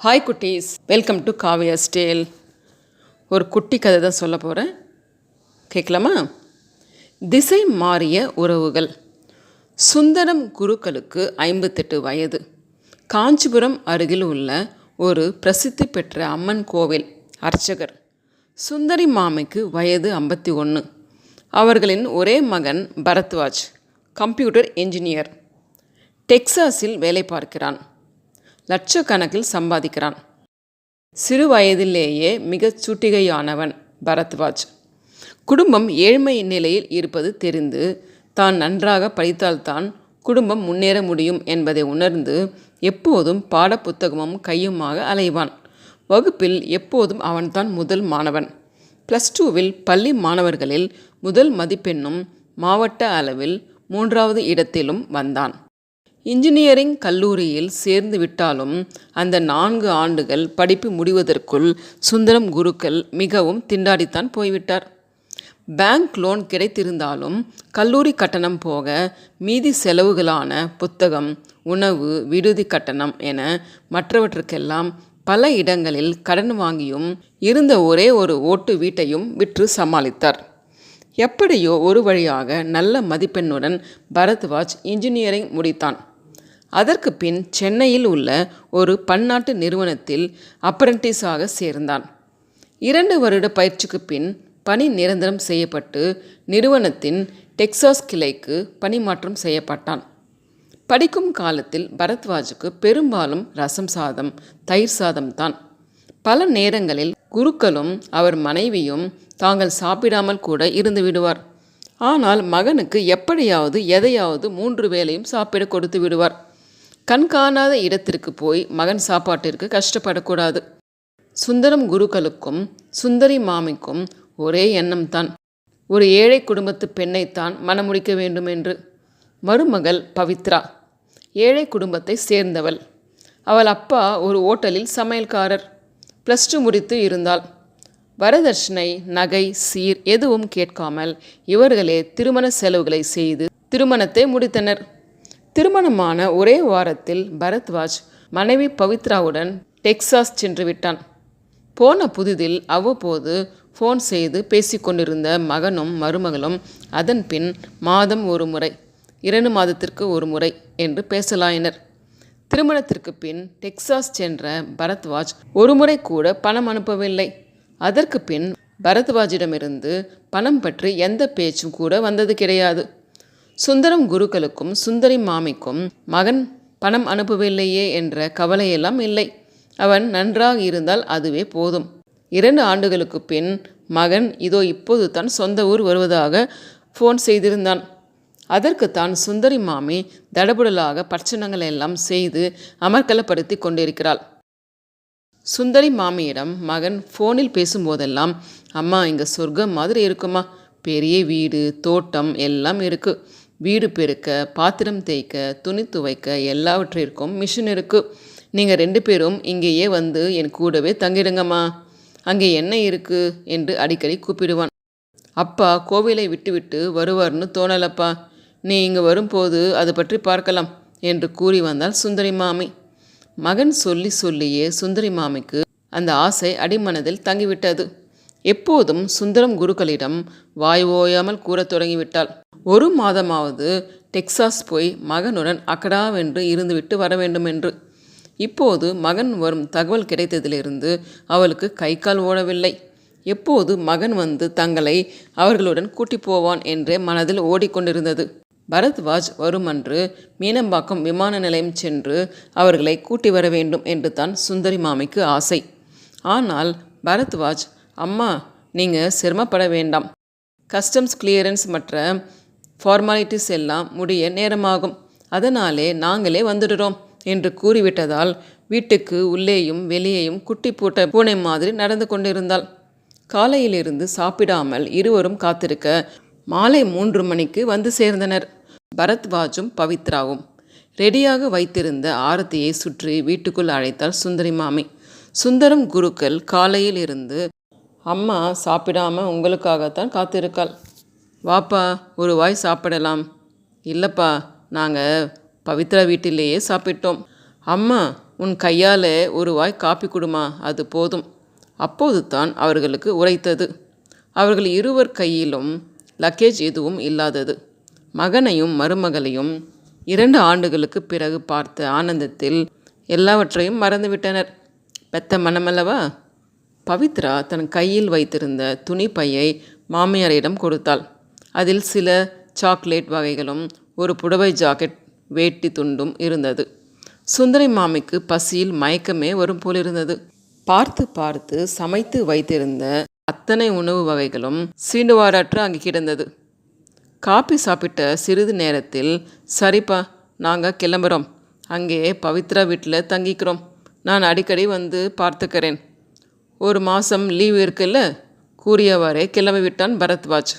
Hi குட்டீஸ், welcome to Kavya's Dale. ஒரு குட்டி கதை தான் சொல்ல போகிறேன், கேட்கலாமா? திசை மாறிய உறவுகள். சுந்தரம் குருக்களுக்கு 58 வயது. காஞ்சிபுரம் அருகில் உள்ள ஒரு பிரசித்தி பெற்ற அம்மன் கோவில் அர்ச்சகர். சுந்தரி மாமிக்கு வயது 51. அவர்களின் ஒரே மகன் பரத்வாஜ் கம்ப்யூட்டர் என்ஜினியர். டெக்சாஸில் வேலை பார்க்கிறான். லட்சக்கணக்கில் சம்பாதிக்கிறான். சிறு வயதிலேயே மிகச் சூட்டிகையானவன் பரத்வாஜ். குடும்பம் ஏழ்மை நிலையில் இருப்பது தெரிந்து தான் நன்றாக படித்தால்தான் குடும்பம் முன்னேற முடியும் என்பதை உணர்ந்து எப்போதும் பாடப்புத்தகமும் கையுமாக அலைவான். வகுப்பில் எப்போதும் அவன்தான் முதல் மாணவன். +2வில் பள்ளி மாணவர்களில் முதல் மதிப்பெண்ணும் மாவட்ட அளவில் 3வது இடத்திலும் வந்தான். இன்ஜினியரிங் கல்லூரியில் சேர்ந்து விட்டாலும் அந்த 4 ஆண்டுகள் படிப்பு முடிவதற்குள் சுந்தரம் குருக்கள் மிகவும் திண்டாடித்தான் போய்விட்டார். பேங்க் லோன் கிடைத்திருந்தாலும் கல்லூரி கட்டணம் போக மீதி செலவுகளான புத்தகம், உணவு, விடுதி கட்டணம் என மற்றவற்றுக்கெல்லாம் பல இடங்களில் கடன் வாங்கியும் இருந்த ஒரே ஒரு ஓட்டு வீட்டையும் விற்று சமாளித்தார். எப்படியோ ஒரு வழியாக நல்ல மதிப்பெண்ணுடன் பரத்வாஜ் இன்ஜினியரிங் முடித்தான். அதற்கு பின் சென்னையில் உள்ள ஒரு பன்னாட்டு நிறுவனத்தில் அப்ரண்டிஸாக சேர்ந்தான். 2 வருட பயிற்சிக்கு பின் பணி நிரந்தரம் செய்யப்பட்டு நிறுவனத்தின் டெக்சாஸ் கிளைக்கு பணிமாற்றம் செய்யப்பட்டான். படிக்கும் காலத்தில் பரத்வாஜுக்கு பெரும்பாலும் ரசம் சாதம், தயிர் சாதம் தான். பல நேரங்களில் குருக்களும் அவர் மனைவியும் தாங்கள் சாப்பிடாமல் கூட இருந்து விடுவார். ஆனால் மகனுக்கு எப்படியாவது எதையாவது 3 வேளையும் சாப்பிட கொடுத்து விடுவார். கண்காணாத இடத்திற்கு போய் மகன் சாப்பாட்டிற்கு கஷ்டப்படக்கூடாது. சுந்தரம் குருக்களுக்கும் சுந்தரி மாமிக்கும் ஒரே எண்ணம்தான், ஒரு ஏழை குடும்பத்து பெண்ணைத்தான் மணமுடிக்க வேண்டும் என்று. மருமகள் பவித்ரா ஏழை குடும்பத்தை சேர்ந்தவள். அவள் அப்பா ஒரு ஓட்டலில் சமையல்காரர். +2 முடித்து இருந்தாள். வரதட்சணை, நகை, சீர் எதுவும் கேட்காமல் இவர்களே திருமண செலவுகளை செய்து திருமணத்தை முடித்தனர். திருமணமான ஒரே வாரத்தில் பரத்வாஜ் மனைவி பவித்ராவுடன் டெக்சாஸ் சென்று விட்டான். போன புதிதில் அவ்வப்போது ஃபோன் செய்து பேசிக்கொண்டிருந்த மகனும் மருமகளும் அதன் பின் மாதம் ஒரு முறை, 2 மாதத்திற்கு ஒரு முறை என்று பேசலாயினர். திருமணத்திற்கு பின் டெக்சாஸ் சென்ற பரத்வாஜ் ஒரு முறை கூட பணம் அனுப்பவில்லை. அதற்கு பின் பரத்வாஜிடமிருந்து பணம் பற்றி எந்த பேச்சும் கூட வந்தது கிடையாது. சுந்தரம் குருக்களுக்கும் சுந்தரி மாமிக்கும் மகன் பணம் அனுப்பவில்லையே என்ற கவலையெல்லாம் இல்லை. அவன் நன்றாக இருந்தால் அதுவே போதும். 2 ஆண்டுகளுக்கு பின் மகன் இதோ இப்போது தான் சொந்த ஊர் வருவதாக ஃபோன் செய்திருந்தான். அதற்குத்தான் சுந்தரி மாமி தடபுடலாக பிரச்சனைகள் எல்லாம் செய்து அமர்க்கலப்படுத்தி கொண்டிருக்கிறாள். சுந்தரி மாமியிடம் மகன் ஃபோனில் பேசும்போதெல்லாம், அம்மா இங்கே சொர்க்கம் மாதிரி இருக்குமா, பெரிய வீடு, தோட்டம் எல்லாம் இருக்குது. வீடு பெருக்க, பாத்திரம் தேய்க்க, துணி துவைக்க எல்லாவற்றிற்கும் மிஷின் இருக்குது. நீங்கள் 2 பேரும் இங்கேயே வந்து என் கூடவே தங்கிடுங்கம்மா. அங்கே என்ன இருக்குது என்று அடிக்கடி கூப்பிடுவான். அப்பா கோவிலை விட்டு வருவார்னு தோணலப்பா. நீ இங்கே வரும்போது அது பற்றி பார்க்கலாம் என்று கூறி வந்தால் சுந்தரி மாமி. மகன் சொல்லியே சுந்தரி மாமிக்கு அந்த ஆசை அடிமனதில் தங்கிவிட்டது. எப்போதும் சுந்தரம் குருக்களிடம் வாய் ஓயாமல் கூறத் தொடங்கிவிட்டாள். 1 மாதமாவது டெக்சாஸ் போய் மகனுடன் அக்கடாவென்று இருந்துவிட்டு வர வேண்டும் என்று. இப்போது மகன் வரும் தகவல் கிடைத்ததிலிருந்து அவளுக்கு கை கால் ஓடவில்லை. எப்போது மகன் வந்து தங்களை அவர்களுடன் கூட்டி போவான் என்றே மனதில் ஓடிக்கொண்டிருந்தது. பரத்வாஜ் வருமன்று மீனம்பாக்கம் விமான நிலையம் சென்று அவர்களை கூட்டி வர வேண்டும் என்று தான் சுந்தரி மாமிக்கு ஆசை. ஆனால் பரத்வாஜ், அம்மா நீங்கள் சிரமப்பட வேண்டாம், கஸ்டம்ஸ் கிளியரன்ஸ் மற்ற ஃபார்மாலிட்டிஸ் எல்லாம் முடிய நேரமாகும், அதனாலே நாங்களே வந்துடுறோம் என்று கூறிவிட்டதால் வீட்டுக்கு உள்ளேயும் வெளியேயும் குட்டி போட்ட பூனை மாதிரி நடந்து கொண்டிருந்தாள். காலையிலிருந்து சாப்பிடாமல் இருவரும் காத்திருக்க மாலை 3 மணிக்கு வந்து சேர்ந்தனர். பரத்வாஜும் பவித்ராவும் ரெடியாக வைத்திருந்த ஆரத்தியை சுற்றி வீட்டுக்குள் அழைத்தாள் சுந்தரி மாமி. சுந்தரம் குருக்கள் காலையில் இருந்து, அம்மா சாப்பிடாம உங்களுக்காகத்தான் காத்திருக்காள், வாப்பா ஒரு வாய் சாப்பிடலாம். இல்லைப்பா, நாங்கள் பவித்ரா வீட்டிலேயே சாப்பிட்டோம். அம்மா உன் கையால் ஒரு வாய் காப்பி குடுமா, அது போதும். அப்போது தான் அவர்களுக்கு உரைத்தது. அவர்கள் இருவர் கையிலும் லக்கேஜ் எதுவும் இல்லாதது. மகனையும் மருமகளையும் 2 ஆண்டுகளுக்கு பிறகு பார்த்த ஆனந்தத்தில் எல்லாவற்றையும் மறந்துவிட்டனர். பெத்த மனமல்லவா? பவித்ரா தன் கையில் வைத்திருந்த துணி பையை மாமியாரிடம் கொடுத்தாள். அதில் சில சாக்லேட் வகைகளும் ஒரு புடவை ஜாக்கெட் வேட்டி துண்டும் இருந்தது. சுந்தரி மாமிக்கு பசியில் மயக்கமே வரும் போலிருந்தது. பார்த்து பார்த்து சமைத்து வைத்திருந்த அத்தனை உணவு வகைகளும் சீண்டுவாரற்று அங்கே கிடந்தது. காப்பி சாப்பிட்ட சிறிது நேரத்தில், சரிப்பா, நாங்கள் கிளம்புறோம். அங்கே பவித்ரா வீட்டில் தங்கிக்கிறோம். நான் அடிக்கடி வந்து பார்த்துக்கிறேன். 1 மாதம் லீவ் இருக்குல்ல, கூறியவாறே கிளம்பிவிட்டான் பரத்வாஜ்.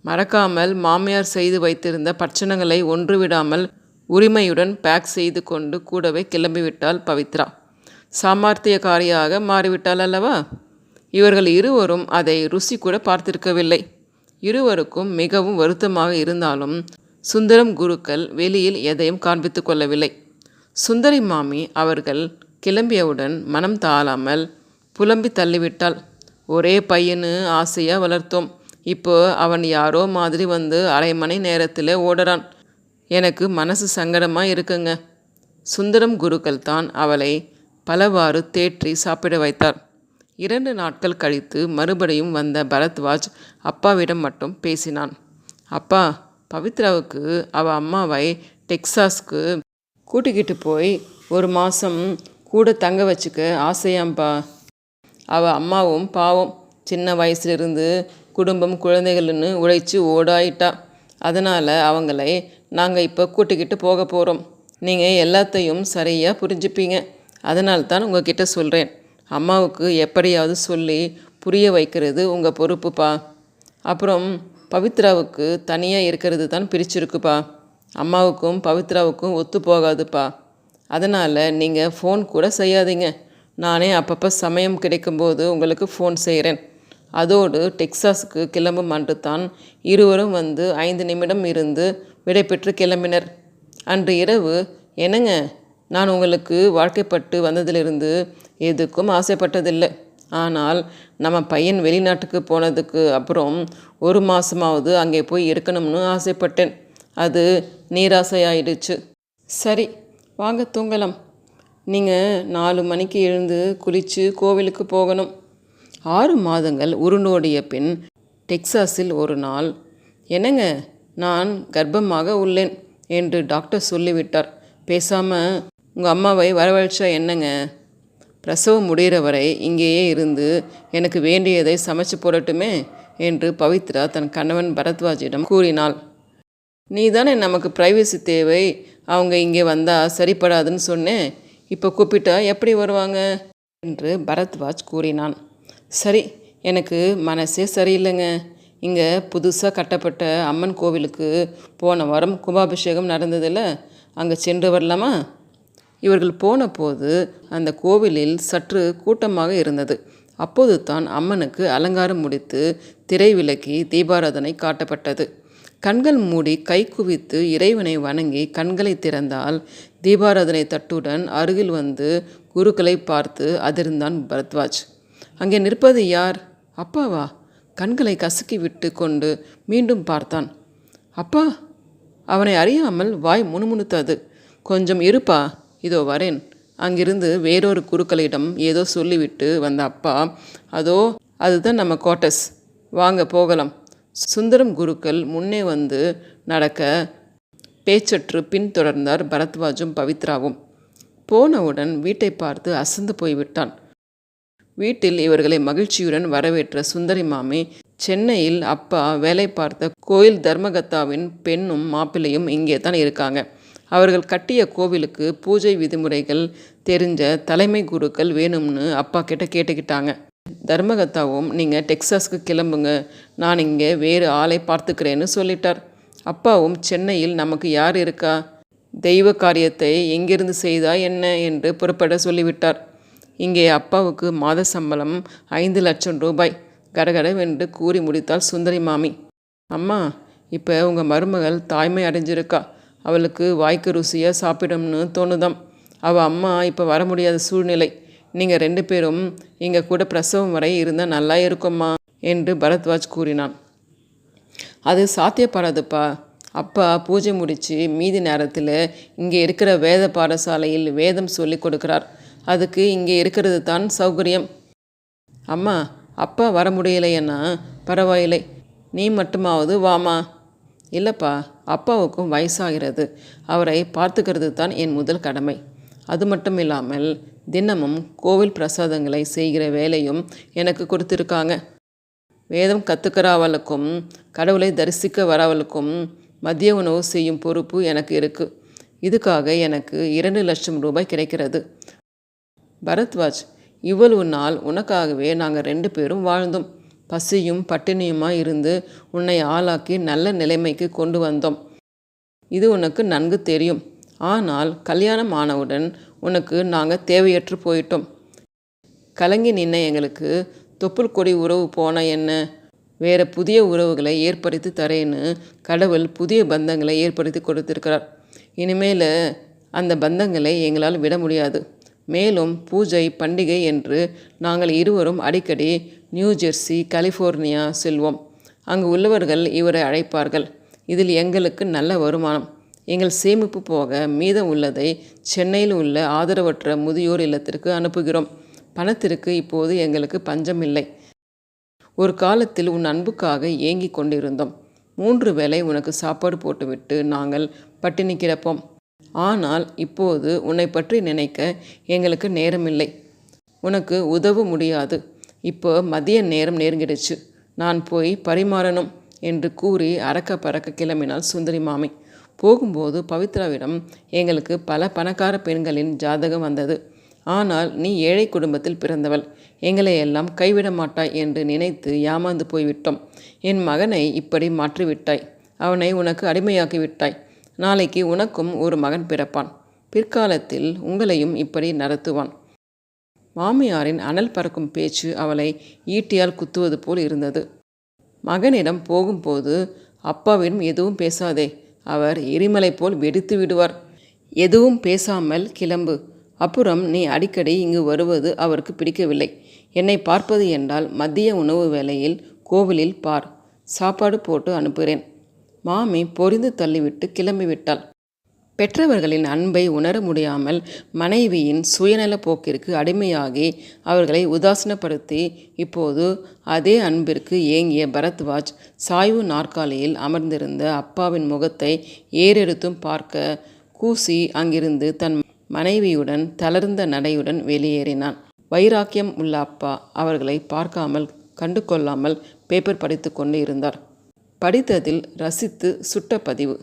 மறக்காமல் மாமியார் செய்து வைத்திருந்த பட்சணங்களை ஒன்று விடாமல் உரிமையுடன் பேக் செய்து கொண்டு கூடவே கிளம்பிவிட்டாள் பவித்ரா. சாமர்த்தியக்காரியாக மாறிவிட்டாள் அல்லவா? இவர்கள் இருவரும் அதை ருசி கூட பார்த்திருக்கவில்லை. இருவருக்கும் மிகவும் வருத்தமாக இருந்தாலும் சுந்தரம் குருக்கள் வெளியில் எதையும் காண்பித்து கொள்ளவில்லை. சுந்தரி மாமி அவர்கள் கிளம்பியவுடன் மனம் தாழாமல் புலம்பி தள்ளிவிட்டாள். ஒரே பையனு ஆசையாக வளர்த்தோம். இப்போ அவன் யாரோ மாதிரி வந்து அரை மணி நேரத்தில் ஓடுறான். எனக்கு மனசு சங்கடமாக இருக்குங்க. சுந்தரம் குருக்கள் தான் அவளை பலவாறு தேற்றி சாப்பிட வைத்தார். 2 நாட்கள் கழித்து மறுபடியும் வந்த பரத்வாஜ் அப்பாவிடம் மட்டும் பேசினான். அப்பா, பவித்ராவுக்கு அவள் அம்மாவை டெக்சாஸ்க்கு கூட்டிக்கிட்டு போய் 1 மாதம் கூட தங்க வச்சுக்க ஆசையாம்பா. அவள் அம்மாவும் பாவம், சின்ன வயசுலேருந்து குடும்பம் குழந்தைகள்னு உழைச்சி ஓடாயிட்டா. அதனால் அவங்களை நாங்கள் இப்போ கூட்டிக்கிட்டு போக போகிறோம். நீங்கள் எல்லாத்தையும் சரியாக புரிஞ்சுப்பீங்க. அதனால்தான் உங்ககிட்ட சொல்கிறேன். அம்மாவுக்கு எப்படியாவது சொல்லி புரிய வைக்கிறது உங்கள் பொறுப்புப்பா. அப்புறம் பவித்ராவுக்கு தனியாக இருக்கிறது தான் பிரிச்சிருக்குப்பா. அம்மாவுக்கும் பவித்ராவுக்கும் ஒத்து போகாதுப்பா. அதனால் நீங்கள் ஃபோன் கூட செய்யாதீங்க. நானே அப்பப்போ சமயம் கிடைக்கும்போது உங்களுக்கு ஃபோன் செய்கிறேன். அதோடு டெக்சாஸுக்கு கிளம்பும் அன்று தான் இருவரும் வந்து 5 நிமிடம் இருந்து விடைபெற்று கிளம்பினர். அன்று இரவு, என்னங்க, நான் உங்களுக்கு வாழ்க்கைப்பட்டு வந்ததிலிருந்து எதுக்கும் ஆசைப்பட்டதில்லை. ஆனால் நம்ம பையன் வெளிநாட்டுக்கு போனதுக்கு அப்புறம் 1 மாதமாவது அங்கே போய் இருக்கணும்னு ஆசைப்பட்டேன். அது நீராசையாயிடுச்சு. சரி, வாங்க தூங்கலாம். நீங்கள் 4 மணிக்கு எழுந்து குளித்து கோவிலுக்கு போகணும். 6 மாதங்கள் உருண்டோடிய பின் டெக்சாஸில் ஒரு நாள், என்னங்க, நான் கர்ப்பமாக உள்ளேன் என்று டாக்டர் சொல்லிவிட்டார். பேசாமல் உங்கள் அம்மாவை வரவழைச்சா என்னங்க? பிரசவம் முடிகிற வரை இங்கேயே இருந்து எனக்கு வேண்டியதை சமைச்சு போடட்டுமே என்று பவித்ரா தன் கணவன் பரத்வாஜிடம் கூறினாள். நீ தானே நமக்கு ப்ரைவசி தேவை, அவங்க இங்கே வந்தால் சரிப்படாதுன்னு சொன்னேன். இப்போ கூப்பிட்டா எப்படி வருவாங்க என்று பரத்வாஜ் கூறினான். சரி, எனக்கு மனசே சரியில்லைங்க. இங்கே புதுசாக கட்டப்பட்ட அம்மன் கோவிலுக்கு போன வாரம் கும்பாபிஷேகம் நடந்ததில்ல, அங்கே சென்று வரலாமா? இவர்கள் போன போது அந்த கோவிலில் சற்று கூட்டமாக இருந்தது. அப்போது தான் அம்மனுக்கு அலங்காரம் முடித்து திரை விலக்கி தீபாராதனை காட்டப்பட்டது. கண்கள் மூடி கை குவித்து இறைவனை வணங்கி கண்களை திறந்தால் தீபாராதனை தட்டுடன் அருகில் வந்து குருக்களை பார்த்து அதிர்ந்தான் பரத்வாஜ். அங்கே நிற்பது யார்? அப்பாவா? கண்களை கசக்கி விட்டு கொண்டு மீண்டும் பார்த்தான். அப்பா? அவனை அறியாமல் வாய் முணுமுணுத்தது. கொஞ்சம் இருப்பா, இதோ வரேன். அங்கிருந்து வேறொரு குருக்களிடம் ஏதோ சொல்லிவிட்டு வந்த அப்பா, அதோ அதுதான் நம்ம குவார்ட்டர்ஸ், வாங்க போகலாம். சுந்தரம் குருக்கள் முன்னே வந்து நடக்க பேச்சற்று பின்தொடர்ந்தார் பரத்வாஜும் பவித்ராவும். போனவுடன் வீட்டை பார்த்து அசந்து போய்விட்டான். வீட்டில் இவர்களை மகிழ்ச்சியுடன் வரவேற்ற சுந்தரி மாமி, சென்னையில் அப்பா வேலை பார்த்த கோயில் தர்மகத்தாவின் பெண்ணும் மாப்பிள்ளையும் இங்கே தான் இருக்காங்க. அவர்கள் கட்டிய கோவிலுக்கு பூஜை விதிமுறைகள் தெரிஞ்ச தலைமை குருக்கள் வேணும்னு அப்பா கிட்ட கேட்டுக்கிட்டாங்க. தர்மகத்தாவும் நீங்கள் டெக்சாஸ்க்கு கிளம்புங்க, நான் இங்கே வேறு ஆளை பார்த்துக்கிறேன்னு சொல்லிட்டார். அப்பாவும் சென்னையில் நமக்கு யார் இருக்கா, தெய்வ காரியத்தை எங்கிருந்து செய்தா என்ன என்று புறப்பட சொல்லிவிட்டார். இங்கே அப்பாவுக்கு மாத சம்பளம் 5 லட்சம் ரூபாய், கடகடவென்று கூறி முடித்தாள் சுந்தரி மாமி. அம்மா, இப்போ உங்கள் மருமகள் தாய்மை அடைஞ்சிருக்கா. அவளுக்கு வாய்க்கு ருசியாக சாப்பிடும்னு தோணுதாம். அவள் அம்மா இப்போ வர முடியாத சூழ்நிலை. நீங்கள் 2 பேரும் எங்கள் கூட பிரசவம் வரை இருந்தால் நல்லா இருக்கும்மா என்று பரத்வாஜ் கூறினான். அது சாத்தியப்படாதுப்பா. அப்பா பூஜை முடித்து மீதி நேரத்தில் இங்கே இருக்கிற வேத பாடசாலையில் வேதம் சொல்லி கொடுக்குறார். அதுக்கு இங்கே இருக்கிறது தான் சௌகரியம். அம்மா, அப்பா வர முடியலைன்னா பரவாயில்லை, நீ மட்டுமாவது வாமா. இல்லைப்பா, அப்பாவுக்கும் வயசாகிறது. அவரை பார்த்துக்கிறது தான் என் முதல் கடமை. அது மட்டும் இல்லாமல் தினமும் கோவில் பிரசாதங்களை செய்கிற வேலையும் எனக்கு கொடுத்துருக்காங்க. வேதம் கற்றுக்கிற அவளுக்கும் கடவுளை தரிசிக்க வரவளுக்கும் மதிய உணவு செய்யும் பொறுப்பு எனக்கு இருக்குது. இதுக்காக எனக்கு 2 லட்சம் ரூபாய் கிடைக்கிறது. பரத்வாஜ், இவ்வளவு நாள் உனக்காகவே நாங்கள் 2 பேரும் வாழ்ந்தோம். பசியும் பட்டினியுமாக இருந்து உன்னை ஆளாக்கி நல்ல நிலைமைக்கு கொண்டு வந்தோம். இது உனக்கு நன்கு தெரியும். ஆனால் கல்யாணம் ஆனவுடன் உனக்கு நாங்கள் தேவையற்று போயிட்டோம். கலங்கி நின்ன எங்களுக்கு தொப்புள் கொடி உறவு போன என்ன, வேறு புதிய உறவுகளை ஏற்படுத்தி தரேன்னு கடவுள் புதிய பந்தங்களை ஏற்படுத்தி கொடுத்திருக்கிறார். இனிமேல் அந்த பந்தங்களை எங்களால் விட முடியாது. மேலும் பூஜை பண்டிகை என்று நாங்கள் இருவரும் அடிக்கடி நியூ ஜெர்சி, கலிஃபோர்னியா செல்வோம். அங்கு உள்ளவர்கள் இவரை அழைப்பார்கள். இதில் எங்களுக்கு நல்ல வருமானம். எங்கள் சேமிப்பு போக மீதம் உள்ளதை சென்னையில் உள்ள ஆதரவற்ற முதியோர் இல்லத்திற்கு அனுப்புகிறோம். பணத்திற்கு இப்போது எங்களுக்கு பஞ்சம் இல்லை. ஒரு காலத்தில் உன் அன்புக்காக ஏங்கி கொண்டிருந்தோம். 3 வேளை உனக்கு சாப்பாடு போட்டுவிட்டு நாங்கள் பட்டினி கிடப்போம். ஆனால் இப்போது உன்னை பற்றி நினைக்க எங்களுக்கு நேரமில்லை. உனக்கு உதவ முடியாது. இப்போ மதிய நேரம் நெருங்கிடுச்சு. நான் போய் பரிமாறணும் என்று கூறி அறக்க பறக்க கிளம்பினாள் சுந்தரி மாமி. போகும்போது பவித்ராவிடம் எங்களுக்கு பல பணக்கார பெண்களின் ஜாதகம் வந்தது. ஆனால் நீ ஏழை குடும்பத்தில் பிறந்தவள், எங்களை எல்லாம் கைவிட மாட்டாய் என்று நினைத்து ஏமாந்து போய்விட்டோம். என் மகனை இப்படி மாற்றிவிட்டாய். அவனை உனக்கு அடிமையாக்கி விட்டாய். நாளைக்கு உனக்கும் ஒரு மகன் பிறப்பான். பிற்காலத்தில் உங்களையும் இப்படி நடத்துவான். மாமியாரின் அனல் பறக்கும் பேச்சு அவளை ஈட்டியால் குத்துவது போல் இருந்தது. மகனிடம் போகும்போது, அப்பாவிடம் எதுவும் பேசாதே, அவர் எரிமலை போல் வெடித்து விடுவார். எதுவும் பேசாமல் கிளம்பு. அப்புறம் நீ அடிக்கடி இங்கு வருவது அவருக்கு பிடிக்கவில்லை. என்னை பார்ப்பது என்றால் மதிய உணவு வேளையில் கோவிலில் பார். சாப்பாடு போட்டு அனுப்புகிறேன். மாமி பொரிந்து தள்ளிவிட்டு கிளம்பிவிட்டாள். பெற்றவர்களின் அன்பை உணர முடியாமல் மனைவியின் சுயநல போக்கிற்கு அடிமையாகி அவர்களை உதாசீனப்படுத்தி இப்போது அதே அன்பிற்கு ஏங்கிய பரத்வாஜ் சாய்வு நாற்காலியில் அமர்ந்திருந்த அப்பாவின் முகத்தை ஏறெடுத்தும் பார்க்க கூசி அங்கிருந்து தன் மனைவியுடன் தளர்ந்த நடையுடன் வெளியேறினான். வைராக்கியம் உள்ள அப்பா அவர்களை பார்க்காமல் கண்டு கொள்ளாமல் பேப்பர் படித்து கொண்டு இருந்தார். படித்ததில் ரசித்து சுட்ட பதிவு.